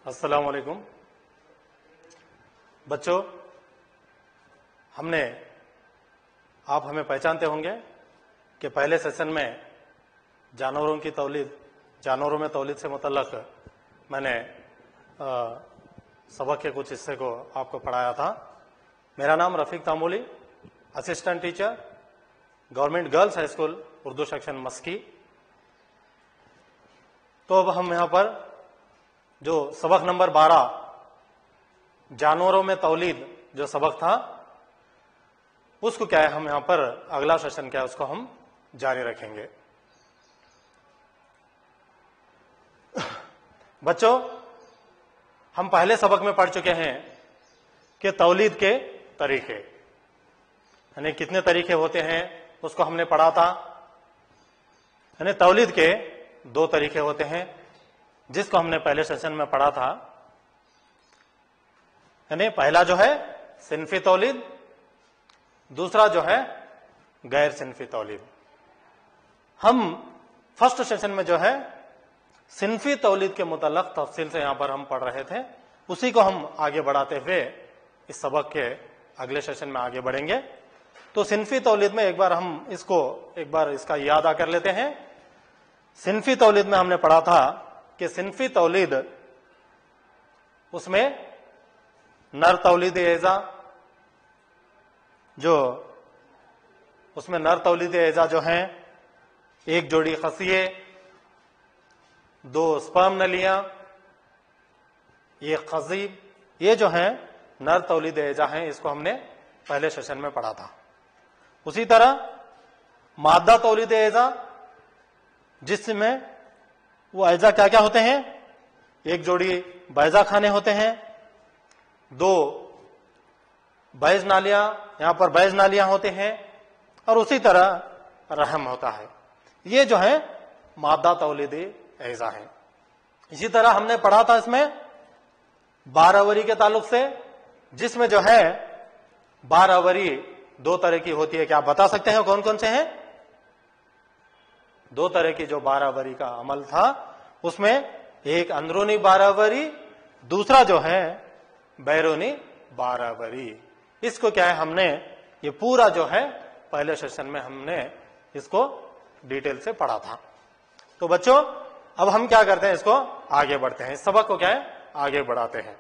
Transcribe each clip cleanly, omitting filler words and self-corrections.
السلام علیکم بچوں، آپ ہمیں پہچانتے ہوں گے کہ پہلے سیشن میں جانوروں میں تولید سے متعلق میں نے سبق کے کچھ حصے کو آپ کو پڑھایا تھا۔ میرا نام Rafiq Tamuli, assistant teacher, government girls high school, Urdu section Maski. تو اب ہم یہاں پر جو سبق نمبر 12 جانوروں میں تولید جو سبق تھا اس کو کیا ہے، ہم یہاں پر اگلا سیشن کیا ہے اس کو ہم جاری رکھیں گے۔ بچوں، ہم پہلے سبق میں پڑھ چکے ہیں کہ تولید کے طریقے، یعنی کتنے طریقے ہوتے ہیں اس کو ہم نے پڑھا تھا۔ یعنی تولید کے 2 طریقے ہوتے ہیں جس کو ہم نے پہلے سیشن میں پڑھا تھا۔ یعنی پہلا جو ہے صنفی تولید، دوسرا جو ہے غیر صنفی تولید۔ ہم فرسٹ سیشن میں جو ہے صنفی تولید کے متعلق تفصیل سے یہاں پر ہم پڑھ رہے تھے، اسی کو ہم آگے بڑھاتے ہوئے اس سبق کے اگلے سیشن میں آگے بڑھیں گے۔ تو صنفی تولید میں ایک بار اس کا یاد کر لیتے ہیں۔ صنفی تولید میں ہم نے پڑھا تھا کہ صنفی تولید اس میں نر تولید اعضا جو ہیں، 1 جوڑی خصیے، 2 سپرم نلیاں، 1 خصیب، یہ جو ہیں نر تولید اعضا ہیں، اس کو ہم نے پہلے سیشن میں پڑھا تھا۔ اسی طرح مادہ تولید اعضا، جس میں وہ اعضا کیا کیا ہوتے ہیں، 1 جوڑی بیضہ خانے ہوتے ہیں، 2 بیض نالیاں، یہاں پر بیض نالیاں ہوتے ہیں، اور اسی طرح رحم ہوتا ہے۔ یہ جو ہے مادہ تولیدی اعضا ہیں۔ اسی طرح ہم نے پڑھا تھا اس میں 12 اوری کے تعلق سے، جس میں جو ہے 12 اوری 2 طرح کی ہوتی ہے۔ کیا آپ بتا سکتے ہیں کون کون سے ہیں؟ 2 طرح کی جو 12 اوری کا عمل تھا، اس میں ایک اندرونی 12 اوری، دوسرا جو ہے بیرونی 12 اوری۔ اس کو کیا ہے، ہم نے یہ پورا جو ہے پہلے سیشن میں ہم نے اس کو ڈیٹیل سے پڑھا تھا۔ تو بچوں، اب ہم کیا کرتے ہیں، اس کو آگے بڑھتے ہیں، اس سبق کو کیا ہے آگے بڑھاتے ہیں۔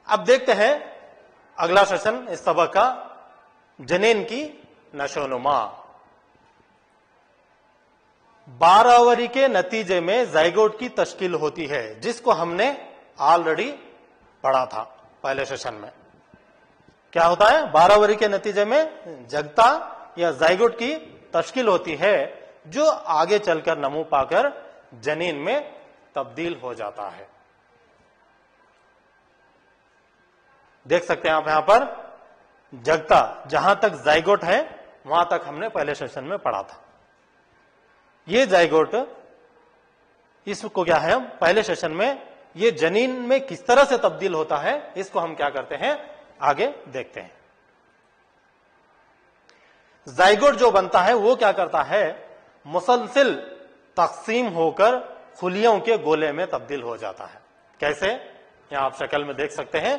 اب دیکھتے ہیں اگلا سیشن اس سبق کا، جنین کی نشو و نما۔ 12 اوری کے نتیجے میں زائگوٹ کی تشکیل ہوتی ہے، جس کو ہم نے آلریڈی پڑھا تھا پہلے سیشن میں۔ کیا ہوتا ہے، 12 اوری کے نتیجے میں جگتا یا زائگوٹ کی تشکیل ہوتی ہے، جو آگے چل کر نمو پا کر جنین میں تبدیل ہو جاتا ہے۔ دیکھ سکتے ہیں آپ یہاں پر جگتا، جہاں تک زائگوٹ ہے وہاں تک ہم نے پہلے سیشن میں پڑھا تھا۔ یہ زائگوٹ، اس کو کیا ہے، ہم پہلے سیشن میں یہ جنین میں کس طرح سے تبدیل ہوتا ہے، اس کو ہم کیا کرتے ہیں آگے دیکھتے ہیں۔ زائگوٹ جو بنتا ہے وہ کیا کرتا ہے، مسلسل تقسیم ہو کر خلیوں کے گولے میں تبدیل ہو جاتا ہے۔ کیسے، یہاں آپ شکل میں دیکھ سکتے ہیں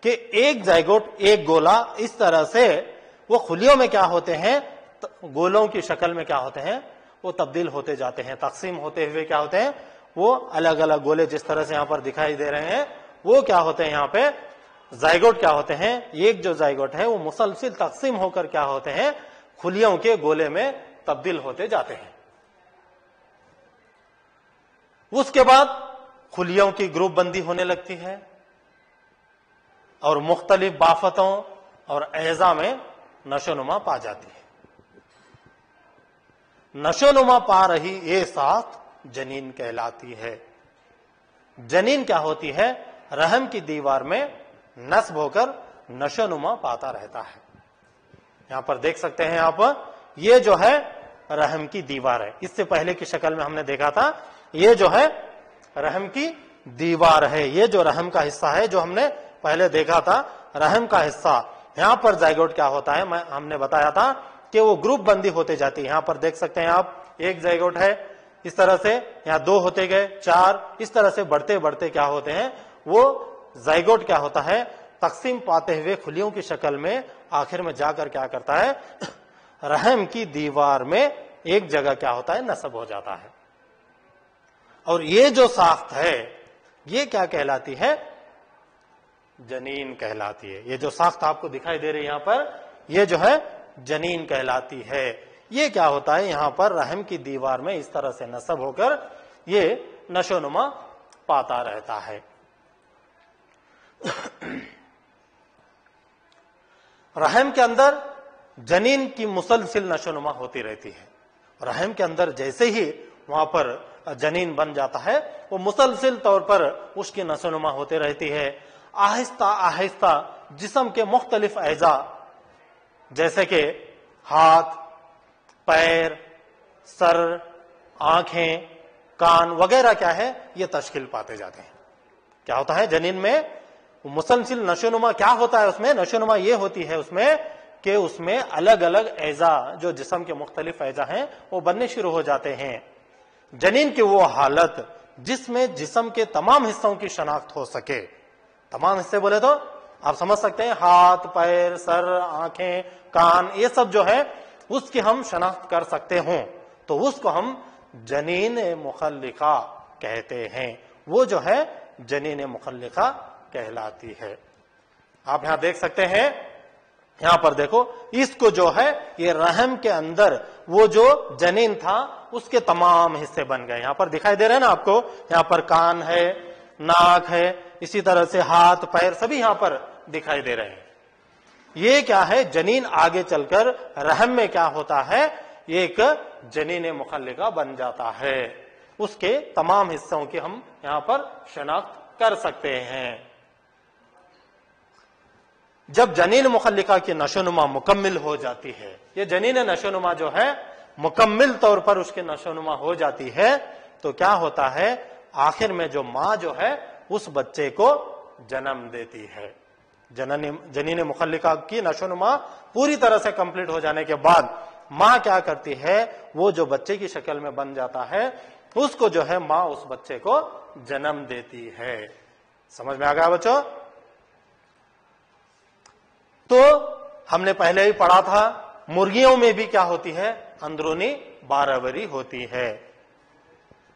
کہ ایک زائگوٹ، ایک گولا، اس طرح سے وہ خلیوں میں کیا ہوتے ہیں، گولوں کی شکل میں کیا ہوتے ہیں، وہ تبدیل ہوتے جاتے ہیں، تقسیم ہوتے ہوئے کیا ہوتے ہیں، وہ الگ الگ گولے جس طرح سے یہاں پر دکھائی دے رہے ہیں، وہ کیا ہوتے ہیں، یہاں پہ زائگوٹ کیا ہوتے ہیں، ایک جو زائگوٹ ہے وہ مسلسل تقسیم ہو کر کیا ہوتے ہیں، خلیوں کے گولے میں تبدیل ہوتے جاتے ہیں۔ اس کے بعد خلیوں کی گروپ بندی ہونے لگتی ہے اور مختلف بافتوں اور اعضاء میں نشو نما پا جاتی ہے۔ نشو نما پا رہی یہ ساخت جنین کہلاتی ہے۔ جنین کیا ہوتی ہے، رحم کی دیوار میں نصب ہو کر نشو نما پاتا رہتا ہے۔ یہاں پر دیکھ سکتے ہیں آپ، یہ جو ہے رحم کی دیوار ہے۔ اس سے پہلے کی شکل میں ہم نے دیکھا تھا، یہ جو ہے رحم کی دیوار ہے، یہ جو رحم کا حصہ ہے جو ہم نے پہلے دیکھا تھا، رحم کا حصہ۔ یہاں پر زائگوٹ کیا ہوتا ہے، ہم نے بتایا تھا کہ وہ گروپ بندی ہوتے جاتی ہے۔ یہاں پر دیکھ سکتے ہیں آپ، ایک زائگوٹ ہے، اس طرح سے یہاں 2 ہوتے گئے 4، اس طرح سے بڑھتے بڑھتے کیا ہوتے ہیں، وہ زائگوٹ کیا ہوتا ہے، تقسیم پاتے ہوئے کھلیوں کی شکل میں آخر میں جا کر کیا کرتا ہے، رحم کی دیوار میں ایک جگہ کیا ہوتا ہے، نصب ہو جاتا ہے۔ اور یہ جو ساخت ہے یہ کیا کہلاتی ہے، جنین کہلاتی ہے۔ یہ جو ساخت آپ کو دکھائی دے رہی ہے یہاں پر، یہ جو ہے جنین کہلاتی ہے۔ یہ کیا ہوتا ہے، یہاں پر رحم کی دیوار میں اس طرح سے نصب ہو کر یہ نشو و نما پاتا رہتا ہے۔ رحم کے اندر جنین کی مسلسل نشو و نما ہوتی رہتی ہے۔ رحم کے اندر جیسے ہی وہاں پر جنین بن جاتا ہے، وہ مسلسل طور پر اس کی نشو و نما ہوتی رہتی ہے۔ آہستہ آہستہ جسم کے مختلف اعضاء جیسے کہ ہاتھ، پیر، سر، آنکھیں، کان وغیرہ کیا ہے، یہ تشکیل پاتے جاتے ہیں۔ کیا ہوتا ہے جنین میں مسلسل نشو و نما، کیا ہوتا ہے اس میں، نشو و نما یہ ہوتی ہے اس میں کہ اس میں الگ الگ اعضاء جو جسم کے مختلف اعضاء ہیں وہ بننے شروع ہو جاتے ہیں۔ جنین کی وہ حالت جس میں جسم کے تمام حصوں کی شناخت ہو سکے، تمام حصے بولے تو آپ سمجھ سکتے ہیں، ہاتھ، پیر، سر، آنکھیں، کان، یہ سب جو ہے اس کی ہم شناخت کر سکتے ہوں تو اس کو ہم جنین مخلقہ کہتے ہیں۔ وہ جو ہے جنین مخلقہ کہلاتی ہے۔ آپ یہاں دیکھ سکتے ہیں، یہاں پر دیکھو، اس کو جو ہے یہ رحم کے اندر وہ جو جنین تھا اس کے تمام حصے بن گئے۔ یہاں پر دکھائی دے رہے ہیں نا آپ کو، یہاں پر کان ہے، ناک ہے، اسی طرح سے ہاتھ، پیر سبھی یہاں پر دکھائی دے رہے ہیں۔ یہ کیا ہے، جنین آگے چل کر رحم میں کیا ہوتا ہے، ایک جنین مخلقہ بن جاتا ہے۔ اس کے تمام حصوں کی ہم یہاں پر شناخت کر سکتے ہیں۔ جب جنین مخلقہ کی نشو و نما مکمل ہو جاتی ہے، یہ جنین نشو و نما جو ہے مکمل طور پر اس کی نشو و نما ہو جاتی ہے، تو کیا ہوتا ہے، آخر میں جو ماں جو ہے اس بچے کو جنم دیتی ہے۔ جنین مخلقہ کی نشو و نما پوری طرح سے کمپلیٹ ہو جانے کے بعد ماں کیا کرتی ہے، وہ جو بچے کی شکل میں بن جاتا ہے اس کو جو ہے ماں اس بچے کو جنم دیتی ہے۔ سمجھ میں آ گیا بچوں؟ تو ہم نے پہلے ہی پڑھا تھا، مرغیوں میں بھی کیا ہوتی ہے، اندرونی باروری ہوتی ہے،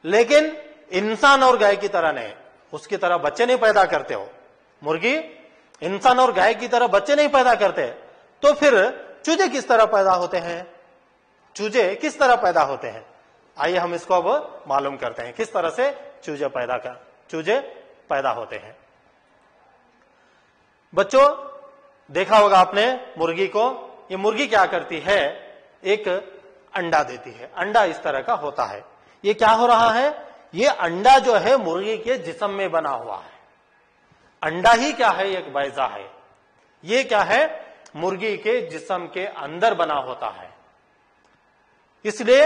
لیکن انسان اور گائے کی طرح نہیں، اس کی طرح بچے نہیں پیدا کرتے ہو۔ مرغی انسان اور گائے کی طرح بچے نہیں پیدا کرتے، تو پھر چوجے کس طرح پیدا ہوتے ہیں، چوجے کس طرح پیدا ہوتے ہیں؟ آئیے ہم اس کو اب معلوم کرتے ہیں کس طرح سے چوجے پیدا ہوتے ہیں۔ بچوں دیکھا ہوگا آپ نے مرغی کو، یہ مرغی کیا کرتی ہے، ایک انڈا دیتی ہے۔ انڈا اس طرح کا ہوتا ہے۔ یہ کیا ہو رہا ہے، یہ انڈا جو ہے مرغی کے جسم میں بنا ہوا ہے۔ انڈا ہی کیا ہے، ایک بیضہ ہے، یہ کیا ہے، مرغی کے جسم کے اندر بنا ہوتا ہے۔ اس لیے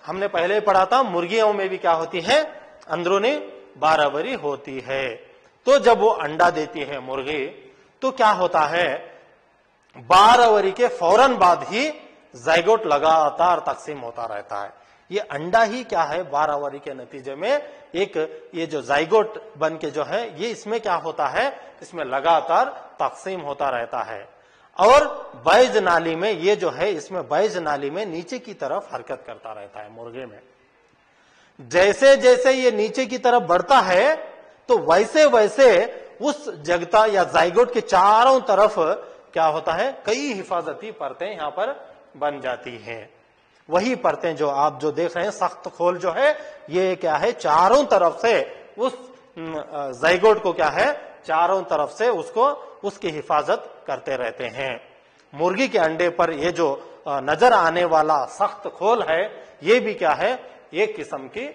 ہم نے پہلے پڑھا تھا، مرغیوں میں بھی کیا ہوتی ہے، اندرونی باروری ہوتی ہے۔ تو جب وہ انڈا دیتی ہے مرغی، تو کیا ہوتا ہے، باروری کے فوراً بعد ہی زائگوٹ لگاتار تقسیم ہوتا رہتا ہے۔ یہ انڈا ہی کیا ہے، باروری کے نتیجے میں ایک یہ جو زائگوٹ بن کے جو ہے، یہ اس میں کیا ہوتا ہے، اس میں لگاتار تقسیم ہوتا رہتا ہے۔ اور بیض نالی میں یہ جو ہے، اس میں بیض نالی میں نیچے کی طرف حرکت کرتا رہتا ہے مرغے میں۔ جیسے جیسے یہ نیچے کی طرف بڑھتا ہے تو ویسے ویسے اس جگتا یا زائگوٹ کے چاروں طرف کیا ہوتا ہے، کئی حفاظتی پرتیں یہاں پر بن جاتی ہیں۔ وہی پرتیں جو آپ جو دیکھ رہے ہیں، سخت کھول جو ہے، یہ کیا ہے، چاروں طرف سے اس زائگوٹ کو کیا ہے، چاروں طرف سے اس کی حفاظت کرتے رہتے ہیں۔ مرغی کے انڈے پر یہ جو نظر آنے والا سخت کھول ہے، یہ بھی کیا ہے، ایک قسم کی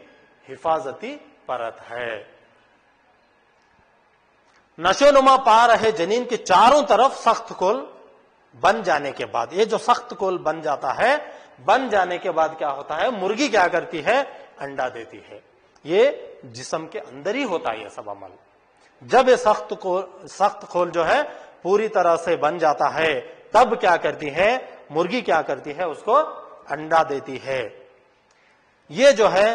حفاظتی پرت ہے۔ نشو نما پا رہے جنین کے چاروں طرف سخت کھول بن جانے کے بعد، یہ جو سخت کھول بن جاتا ہے، بن جانے کے بعد کیا ہوتا ہے، مرغی کیا کرتی ہے، انڈا دیتی ہے۔ یہ جسم کے اندر ہی ہوتا ہے یہ سب عمل۔ جب یہ سخت کھول جو ہے پوری طرح سے بن جاتا ہے، تب کیا کرتی ہے، مرغی کیا کرتی ہے، اس کو انڈا دیتی ہے۔ یہ جو ہے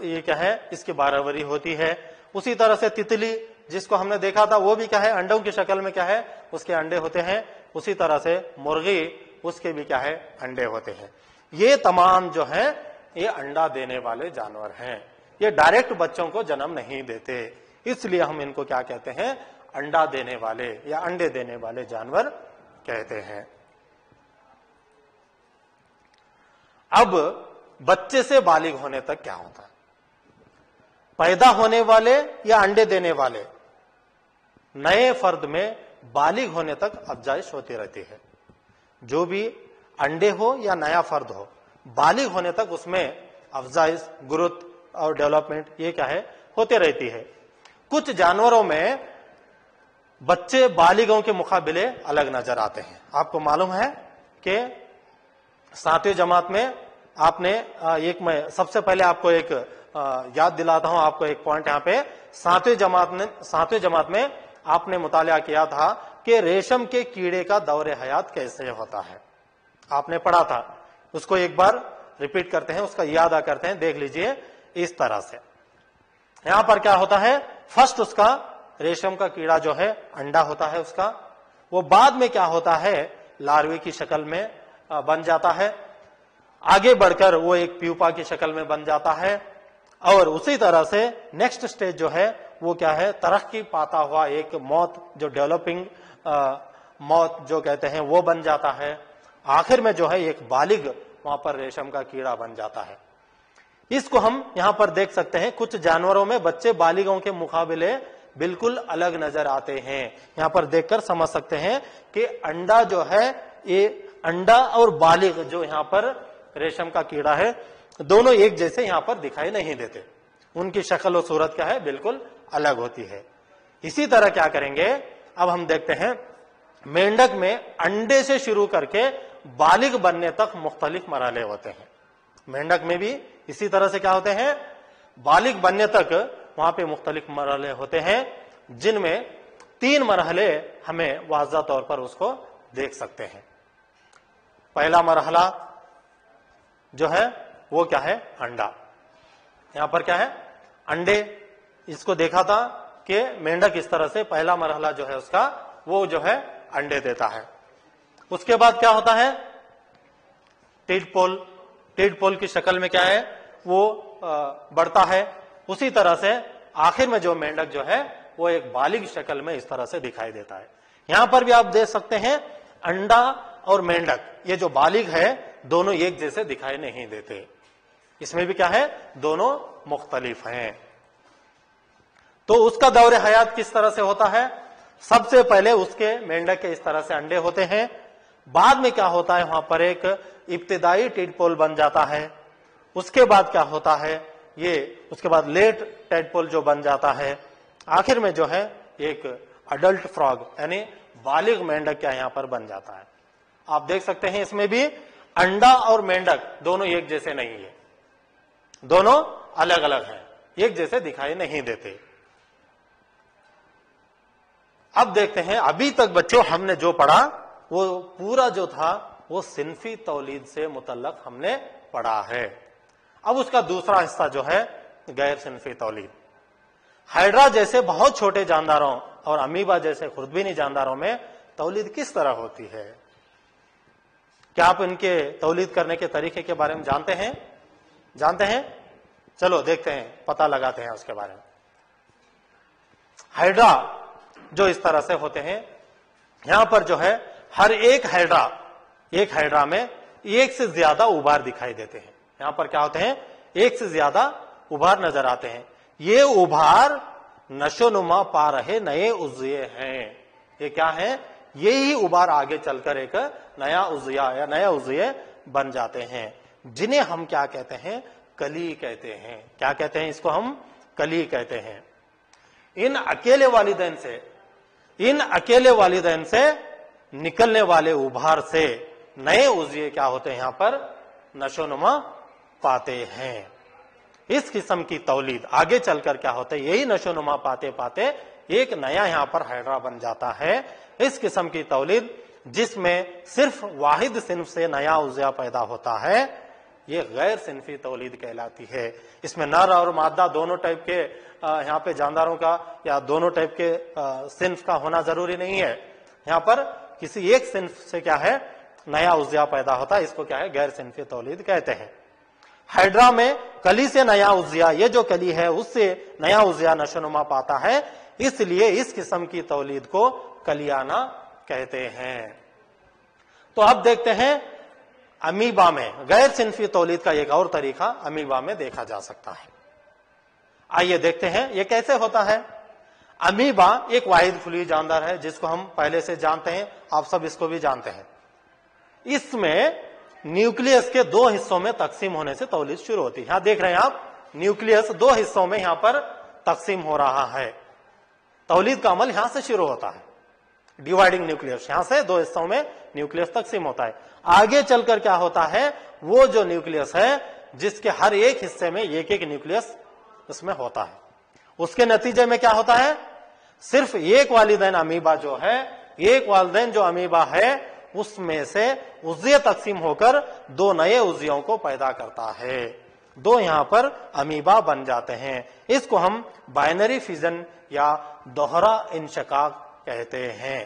یہ کیا ہے اس کی بارہوری ہوتی ہے. اسی طرح سے تتلی جس کو ہم نے دیکھا تھا وہ بھی کیا ہے انڈوں کی شکل میں کیا ہے اس کے انڈے ہوتے ہیں. اسی طرح سے مرغی اس کے بھی کیا ہے انڈے ہوتے ہیں. یہ تمام جو ہے یہ انڈا دینے والے جانور ہیں. یہ ڈائریکٹ بچوں کو جنم نہیں دیتے, اس لیے ہم ان کو کیا کہتے ہیں انڈا دینے والے یا انڈے دینے والے جانور کہتے ہیں. اب بچے سے بالغ ہونے تک کیا ہوتا ہے؟ پیدا ہونے والے یا انڈے دینے والے نئے فرد میں بالغ ہونے تک افزائش ہوتی رہتی ہے. جو بھی انڈے ہو یا نیا فرد ہو بالغ ہونے تک اس میں افزائش, گروتھ اور ڈیولپمنٹ یہ کیا ہے ہوتے رہتی ہے. کچھ جانوروں میں بچے بالغوں کے مقابلے الگ نظر آتے ہیں. آپ کو معلوم ہے کہ 7ویں جماعت میں آپ نے میں سب سے پہلے آپ کو ایک یاد دلاتا ہوں آپ کو ایک پوائنٹ یہاں پہ. 7ویں جماعت میں آپ نے مطالعہ کیا تھا کہ ریشم کے کیڑے کا دور حیات کیسے ہوتا ہے. آپ نے پڑھا تھا, اس کو ایک بار ریپیٹ کرتے ہیں, اس کا یاد کرتے ہیں. دیکھ لیجئے اس طرح سے یہاں پر کیا ہوتا ہے, فرسٹ اس کا ریشم کا کیڑا جو ہے انڈا ہوتا ہے اس کا, وہ بعد میں کیا ہوتا ہے لاروی کی شکل میں بن جاتا ہے, آگے بڑھ کر وہ ایک پیوپا کی شکل میں بن جاتا ہے, اور اسی طرح سے نیکسٹ سٹیج جو ہے وہ کیا ہے ترقی پاتا ہوا ایک موت جو ڈیولپنگ موت جو کہتے ہیں وہ بن جاتا ہے. آخر میں جو ہے ایک بالغ وہاں پر ریشم کا کیڑا بن جاتا ہے. اس کو ہم یہاں پر دیکھ سکتے ہیں, کچھ جانوروں میں بچے بالغوں کے مقابلے بالکل الگ نظر آتے ہیں. یہاں پر دیکھ کر سمجھ سکتے ہیں کہ انڈا جو ہے یہ انڈا اور بالغ جو یہاں پر ریشم کا کیڑا ہے دونوں ایک جیسے یہاں پر دکھائی نہیں دیتے, ان کی شکل و صورت کیا ہے بالکل الگ ہوتی ہے. اسی طرح کیا کریں گے اب ہم دیکھتے ہیں مینڈک میں انڈے سے شروع کر کے بالغ بننے تک مختلف مرحلے ہوتے ہیں. مینڈک میں بھی اسی طرح سے کیا ہوتے ہیں بالغ بننے تک وہاں پہ مختلف مرحلے ہوتے ہیں, جن میں 3 مرحلے ہمیں واضح طور پر اس کو دیکھ سکتے ہیں. پہلا مرحلہ جو ہے وہ کیا ہے انڈا. یہاں پر کیا ہے انڈے, اس کو دیکھا تھا کہ مینڈک اس طرح سے پہلا مرحلہ جو ہے اس کا وہ جو ہے انڈے دیتا ہے. اس کے بعد کیا ہوتا ہے ٹیڈ پول کی شکل میں کیا ہے وہ بڑھتا ہے. اسی طرح سے آخر میں جو مینڈک جو ہے وہ ایک بالغ شکل میں اس طرح سے دکھائی دیتا ہے. یہاں پر بھی آپ دیکھ سکتے ہیں انڈا اور مینڈک یہ جو بالغ ہے دونوں ایک جیسے دکھائی نہیں دیتے, اس میں بھی کیا ہے دونوں مختلف ہیں. تو اس کا دور حیات کس طرح سے ہوتا ہے, سب سے پہلے اس کے مینڈک کے اس طرح سے انڈے ہوتے ہیں, بعد میں کیا ہوتا ہے وہاں پر ایک ابتدائی ٹیڈ پول بن جاتا ہے. اس کے بعد کیا ہوتا ہے یہ اس کے بعد لیٹ ٹیڈ پول جو بن جاتا ہے, آخر میں جو ہے ایک اڈلٹ فراگ یعنی بالغ مینڈک کیا یہاں پر بن جاتا ہے. آپ دیکھ سکتے ہیں اس میں بھی انڈا اور مینڈک دونوں ایک جیسے نہیں ہے, دونوں الگ الگ ہیں, ایک جیسے دکھائی نہیں دیتے. اب دیکھتے ہیں ابھی تک بچوں ہم نے جو پڑھا وہ پورا جو تھا وہ صنفی تولید سے متعلق ہم نے پڑھا ہے. اب اس کا دوسرا حصہ جو ہے غیر صنفی تولید. ہائیڈرا جیسے بہت چھوٹے جانداروں اور امیبا جیسے خوردبینی جانداروں میں تولید کس طرح ہوتی ہے؟ کیا آپ ان کے تولید کرنے کے طریقے کے بارے میں جانتے ہیں؟ چلو دیکھتے ہیں, پتہ لگاتے ہیں اس کے بارے میں. ہائیڈرا جو اس طرح سے ہوتے ہیں, یہاں پر جو ہے ہر ایک ہائیڈرا میں ایک سے زیادہ ابھار دکھائی دیتے ہیں. یہاں پر کیا ہوتے ہیں ایک سے زیادہ ابھار نظر آتے ہیں. یہ ابھار نشو نما پا رہے نئے عضوے ہیں. یہ کیا ہے یہی ابھار آگے چل کر ایک نیا عضویہ یا نئے عضوے بن جاتے ہیں, جنہیں ہم کیا کہتے ہیں کلی کہتے ہیں. کیا کہتے ہیں اس کو ہم کلی کہتے ہیں. ان اکیلے والدین سے نکلنے والے ابھار سے نئے عضوے کیا ہوتے ہیں یہاں پر نشو نما پاتے ہیں. اس قسم کی تولید آگے چل کر کیا ہوتا ہے یہی نشو نما پاتے پاتے ایک نیا یہاں پر ہائیڈرا بن جاتا ہے. اس قسم کی تولید جس میں صرف واحد صنف سے نیا عضوہ پیدا ہوتا ہے, یہ غیر صنفی تولید کہلاتی ہے. اس میں نر اور مادہ دونوں ٹائپ کے یہاں پہ جانداروں کا یا دونوں ٹائپ کے صنف کا ہونا ضروری نہیں ہے. یہاں پر کسی ایک صنف سے کیا ہے نیا عضیہ پیدا ہوتا ہے, اس کو کیا ہے غیر صنفی تولید کہتے ہیں. ہائیڈرا میں کلی سے نیا عضیہ, یہ جو کلی ہے اس سے نیا عضیہ نشو نما پاتا ہے, اس لیے اس قسم کی تولید کو کلیانہ کہتے ہیں. تو اب دیکھتے ہیں امیبا میں غیر صنفی تولید کا ایک اور طریقہ امیبا میں دیکھا جا سکتا ہے. آئیے دیکھتے ہیں یہ کیسے ہوتا ہے. امیبا ایک واحد خلی جاندار ہے جس کو ہم پہلے سے جانتے ہیں, آپ سب اس کو بھی جانتے ہیں. اس میں نیوکلیس کے دو حصوں میں تقسیم ہونے سے تولید شروع ہوتی ہے. یہاں دیکھ رہے ہیں آپ, نیوکلیس دو حصوں میں یہاں پر تقسیم ہو رہا ہے. تولید کا عمل یہاں سے شروع ہوتا ہے, ڈیوائڈنگ نیوکلیس, یہاں سے دو حصوں میں نیوکلیس تقسیم ہوتا ہے. آگے چل کر کیا ہوتا ہے, وہ جو نیوکلیس ہے جس کے ہر ایک حصے میں ایک ایک نیوکلیس اس میں ہوتا ہے, اس کے نتیجے میں کیا ہوتا ہے, صرف ایک والدین امیبا جو ہے, ایک والدین جو امیبا ہے اس میں سے عضوے تقسیم ہو کر دو نئے عضووں کو پیدا کرتا ہے. دو یہاں پر امیبا بن جاتے ہیں. اس کو ہم بائنری فیزن یا دوہرا انشقاق کہتے ہیں.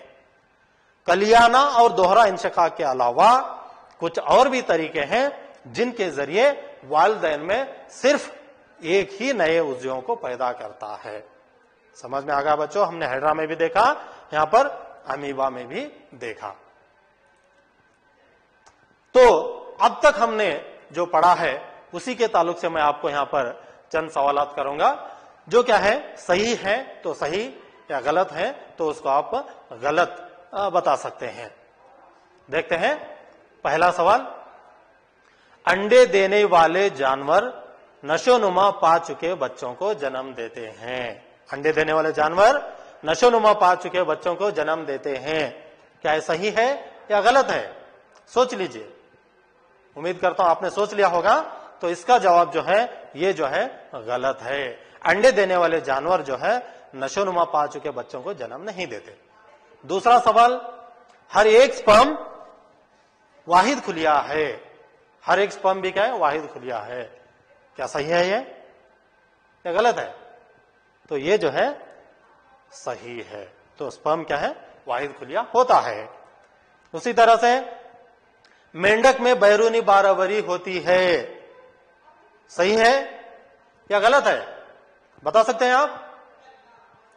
کلیانہ اور دوہرا انشقاق کے علاوہ کچھ اور بھی طریقے ہیں جن کے ذریعے والدین میں صرف ایک ہی نئے عضووں کو پیدا کرتا ہے. سمجھ میں آ گیا بچوں, ہم نے ہائیڈرا میں بھی دیکھا, یہاں پر امیبا میں بھی دیکھا. تو اب تک ہم نے جو پڑھا ہے اسی کے تعلق سے میں آپ کو یہاں پر چند سوالات کروں گا, جو کیا ہے صحیح ہے تو صحیح یا غلط ہے تو اس کو آپ غلط بتا سکتے ہیں. دیکھتے ہیں پہلا سوال, انڈے دینے والے جانور نشو نما پا چکے بچوں کو جنم دیتے ہیں. انڈے دینے والے جانور نشو نما پا چکے بچوں کو جنم دیتے ہیں. کیا یہ صحیح ہے یا غلط ہے؟ سوچ لیجئے, امید کرتا ہوں آپ نے سوچ لیا ہوگا. تو اس کا جواب جو ہے یہ جو ہے غلط ہے. انڈے دینے والے جانور جو ہے نشو نما پا چکے بچوں کو جنم نہیں دیتے. دوسرا سوال, ہر ایک سپرم واحد خلیہ ہے. ہر ایک سپرم بھی کیا ہے واحد خلیہ ہے. کیا صحیح ہے یہ یا غلط ہے؟ تو یہ جو ہے صحیح ہے. تو سپرم کیا ہے واحد خلیہ ہوتا ہے. اسی طرح سے مینڈک میں بیرونی باروری ہوتی ہے. صحیح ہے یا غلط ہے بتا سکتے ہیں آپ؟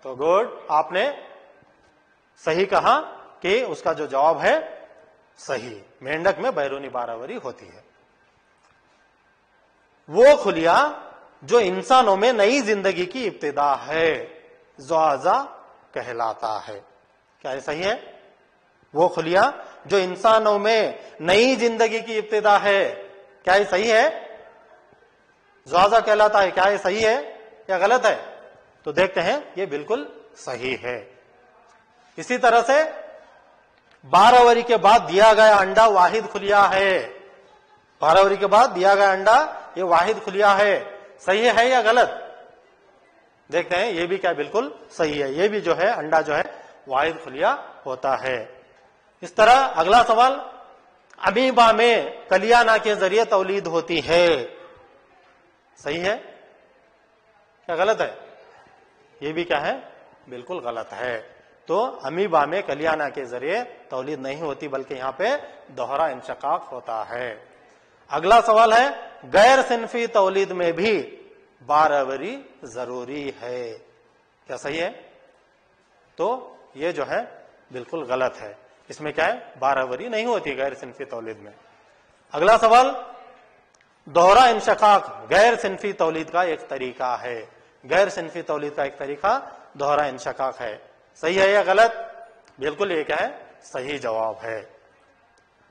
تو گڈ, آپ نے صحیح کہا کہ اس کا جو جواب ہے صحیح, مینڈک میں بیرونی باروری ہوتی ہے. وہ خلیہ جو انسانوں میں نئی زندگی کی ابتدا ہے زوازہ کہلاتا ہے. کیا یہ صحیح ہے؟ وہ خلیہ جو انسانوں میں نئی زندگی کی ابتدا ہے, کیا یہ صحیح ہے؟ زوازہ کہلاتا ہے. کیا یہ صحیح ہے یا غلط ہے؟ تو دیکھتے ہیں یہ بالکل صحیح ہے. اسی طرح سے 12 وری کے بعد دیا گیا انڈا واحد خلیہ ہے. 12 وری کے بعد دیا گیا انڈا یہ واحد خلیہ ہے. صحیح ہے یا غلط؟ دیکھتے ہیں یہ بھی کیا بالکل صحیح ہے. یہ بھی جو ہے انڈا جو ہے واحد خلیہ ہوتا ہے. اس طرح اگلا سوال, امیبا میں کلیانہ کے ذریعے تولید ہوتی ہے. صحیح ہے یا غلط ہے؟ یہ بھی کیا ہے بالکل غلط ہے. تو امیبا میں کلیانہ کے ذریعے تولید نہیں ہوتی بلکہ یہاں پہ دوہرا انشقاق ہوتا ہے. اگلا سوال ہے, غیر صنفی تولید میں بھی باروری ضروری ہے. کیا صحیح ہے؟ تو یہ جو ہے بالکل غلط ہے. اس میں کیا ہے باروری نہیں ہوتی غیر صنفی تولید میں. اگلا سوال, دوہرا انشقاق غیر صنفی تولید کا ایک طریقہ ہے. غیر صنفی تولید کا ایک طریقہ دوہرا انشقاق ہے. صحیح ہے یا غلط؟ بالکل یہ کیا ہے صحیح جواب ہے.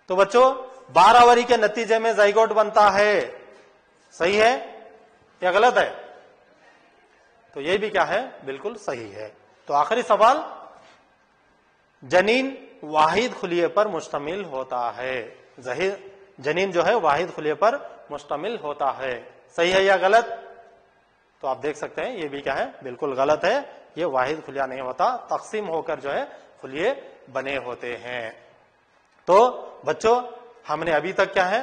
تو بچوں 12 وری کے نتیجے میں زائگوٹ بنتا ہے. صحیح ہے یا غلط ہے؟ تو یہ بھی کیا ہے بالکل صحیح ہے. تو آخری سوال, جنین واحد خلیے پر مشتمل ہوتا ہے. جنین جو ہے واحد خلیے پر مشتمل ہوتا ہے. صحیح ہے یا غلط؟ تو آپ دیکھ سکتے ہیں یہ بھی کیا ہے بالکل غلط ہے. یہ واحد خلیہ نہیں ہوتا, تقسیم ہو کر جو ہے خلیے بنے ہوتے ہیں. تو بچوں ہم نے ابھی تک کیا ہے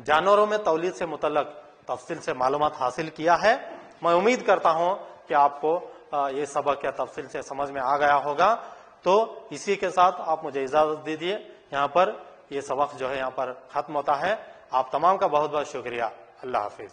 جانوروں میں تولید سے متعلق تفصیل سے معلومات حاصل کیا ہے. میں امید کرتا ہوں کہ آپ کو یہ سبق یا تفصیل سے سمجھ میں آ گیا ہوگا. تو اسی کے ساتھ آپ مجھے اجازت دیجیے, یہاں پر یہ سبق جو ہے یہاں پر ختم ہوتا ہے. آپ تمام کا بہت بہت شکریہ. اللہ حافظ.